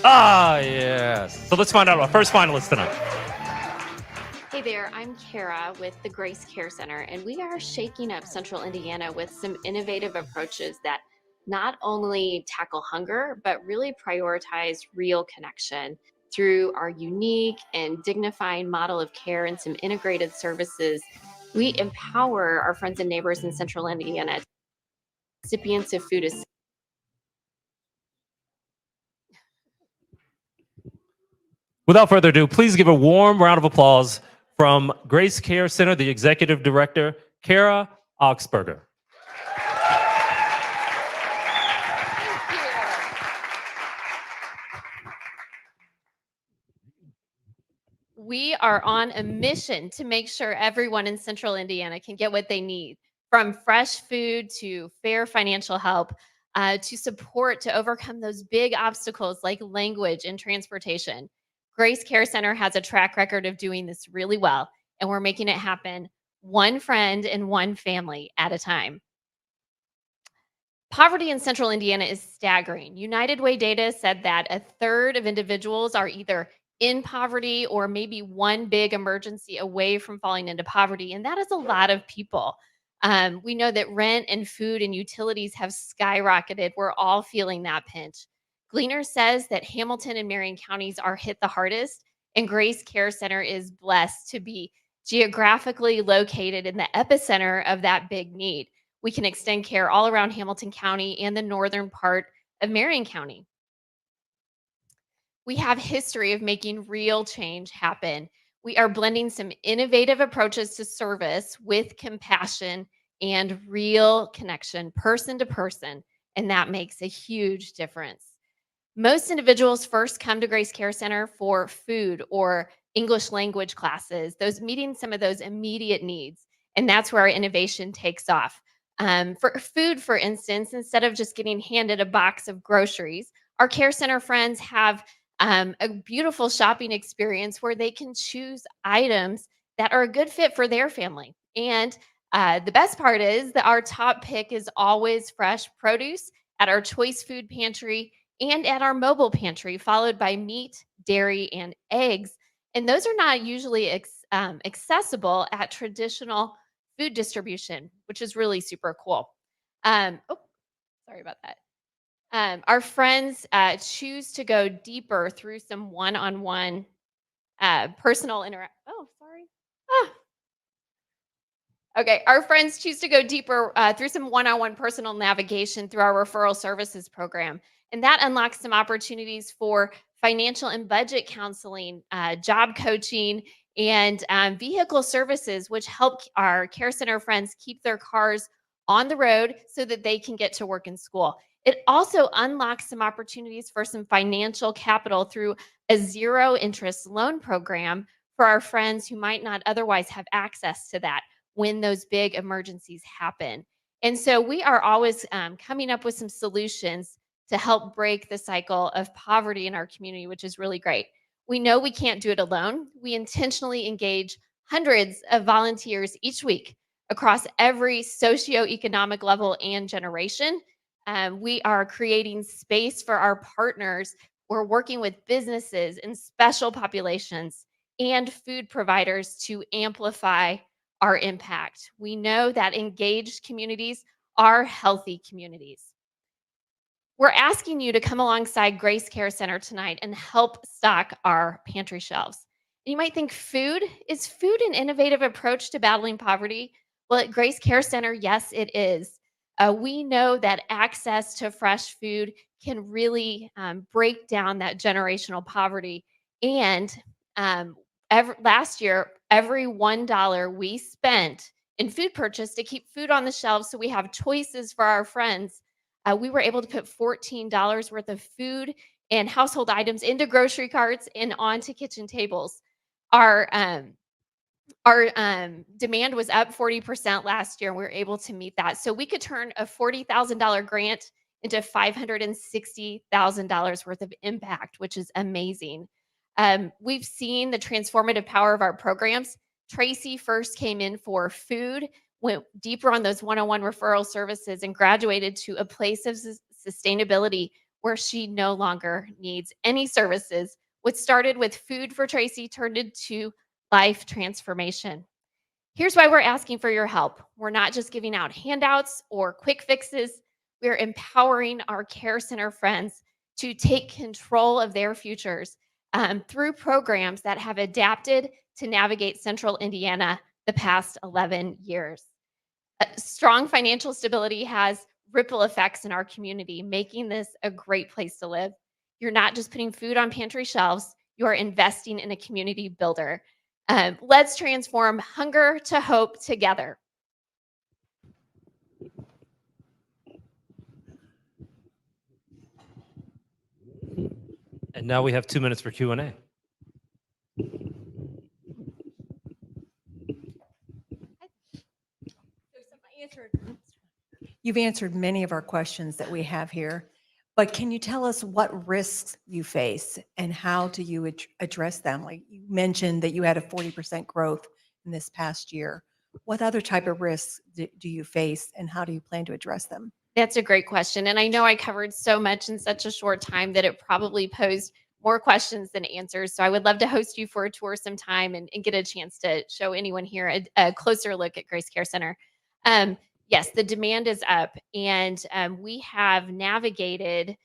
Ah, yes. So let's find out our first finalist tonight. Hey there, I'm Kara with the Grace Care Center, and we are shaking up Central Indiana with some innovative approaches that not only tackle hunger, but really prioritize real connection through our unique and dignifying model of care and some integrated services. We empower our friends and neighbors in Central Indiana, recipients of food assistance. Without further ado, please give a warm round of applause from Grace Care Center, the Executive Director, Kara Oxberger. We are on a mission to make sure everyone in Central Indiana can get what they need, from fresh food to fair financial help, to support to overcome those big obstacles like language and transportation. Grace Care Center has a track record of doing this really well, and we're making it happen one friend and one family at a time. Poverty in Central Indiana is staggering. United Way data said that a third of individuals are either in poverty or maybe one big emergency away from falling into poverty. And that is a lot of people. We know that rent and food and utilities have skyrocketed. We're all feeling that pinch. Gleaner says that Hamilton and Marion counties are hit the hardest, and Grace Care Center is blessed to be geographically located in the epicenter of that big need. We can extend care all around Hamilton County and the northern part of Marion County. We have history of making real change happen. We are blending some innovative approaches to service with compassion and real connection, person to person, and that makes a huge difference. Most individuals first come to Grace Care Center for food or English language classes, those meeting some of those immediate needs. And that's where our innovation takes off. For food, for instance, instead of just getting handed a box of groceries, our care center friends have a beautiful shopping experience where they can choose items that are a good fit for their family. And the best part is that our top pick is always fresh produce at our choice food pantry and at our mobile pantry, followed by meat, dairy, and eggs. And those are not usually accessible at traditional food distribution, which is really super cool. Oh, sorry about that. Our friends choose to go deeper through some one-on-one personal interaction. Oh, sorry. Ah, okay, our friends choose to go deeper through some one on one personal navigation through our referral services program. And that unlocks some opportunities for financial and budget counseling, job coaching, and vehicle services, which help our care center friends keep their cars on the road so that they can get to work and school. It also unlocks some opportunities for some financial capital through a zero interest loan program for our friends who might not otherwise have access to that when those big emergencies happen. And so we are always coming up with some solutions to help break the cycle of poverty in our community, which is really great. We know we can't do it alone. We intentionally engage hundreds of volunteers each week across every socioeconomic level and generation. We are creating space for our partners. We're working with businesses and special populations and food providers to amplify our impact. We know that engaged communities are healthy communities. We're asking you to come alongside Grace Care Center tonight and help stock our pantry shelves. And you might think is food an innovative approach to battling poverty? Well, at Grace Care Center, yes, it is. We know that access to fresh food can really break down that generational poverty. And last year, every $1 we spent in food purchase to keep food on the shelves so we have choices for our friends, we were able to put $14 worth of food and household items into grocery carts and onto kitchen tables. Our demand was up 40% last year, and we were able to meet that. So we could turn a $40,000 grant into $560,000 worth of impact, which is amazing. We've seen the transformative power of our programs. Tracy first came in for food, went deeper on those one-on-one referral services, and graduated to a place of sustainability where she no longer needs any services. What started with food for Tracy turned into life transformation. Here's why we're asking for your help. We're not just giving out handouts or quick fixes. We're empowering our care center friends to take control of their futures through programs that have adapted to navigate central Indiana the past 11 years. Strong financial stability has ripple effects in our community, making this a great place to live. You're not just putting food on pantry shelves, you are investing in a community builder. Let's transform hunger to hope together. And now we have 2 minutes for Q&A. You've answered many of our questions that we have here, but can you tell us what risks you face and how do you address them? Like you mentioned that you had a 40% growth in this past year. What other type of risks do you face and how do you plan to address them? That's a great question. And I know I covered so much in such a short time that it probably posed more questions than answers. So I would love to host you for a tour sometime and get a chance to show anyone here a closer look at Grace Care Center. Yes, the demand is up, and we have navigated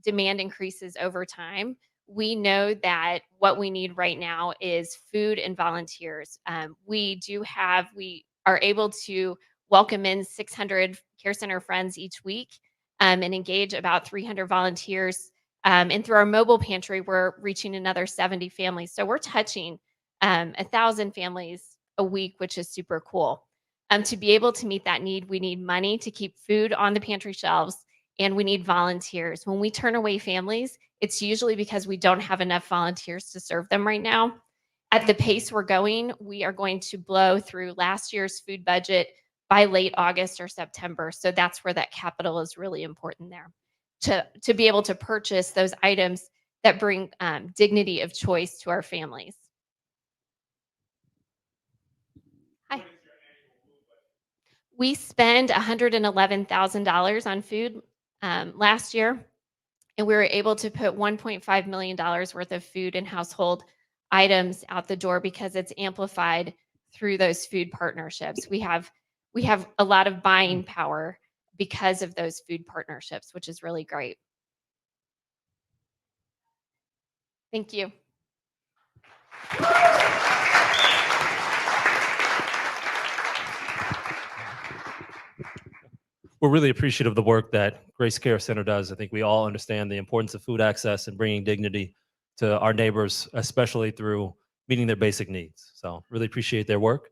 demand increases over time. We know that what we need right now is food and volunteers. We are able to welcome in 600 care center friends each week and engage about 300 volunteers. And through our mobile pantry, we're reaching another 70 families. So we're touching 1,000 families a week, which is super cool. To be able to meet that need, we need money to keep food on the pantry shelves, and we need volunteers. When we turn away families, it's usually because we don't have enough volunteers to serve them right now. At the pace we're going, we are going to blow through last year's food budget by late August or September. So that's where that capital is really important there to be able to purchase those items that bring dignity of choice to our families. Hi. We spend $111,000 on food last year, and we were able to put $1.5 million worth of food and household items out the door because it's amplified through those food partnerships. We have a lot of buying power because of those food partnerships, which is really great. Thank you. We're really appreciative of the work that Grace Care Center does. I think we all understand the importance of food access and bringing dignity to our neighbors, especially through meeting their basic needs. So really appreciate their work.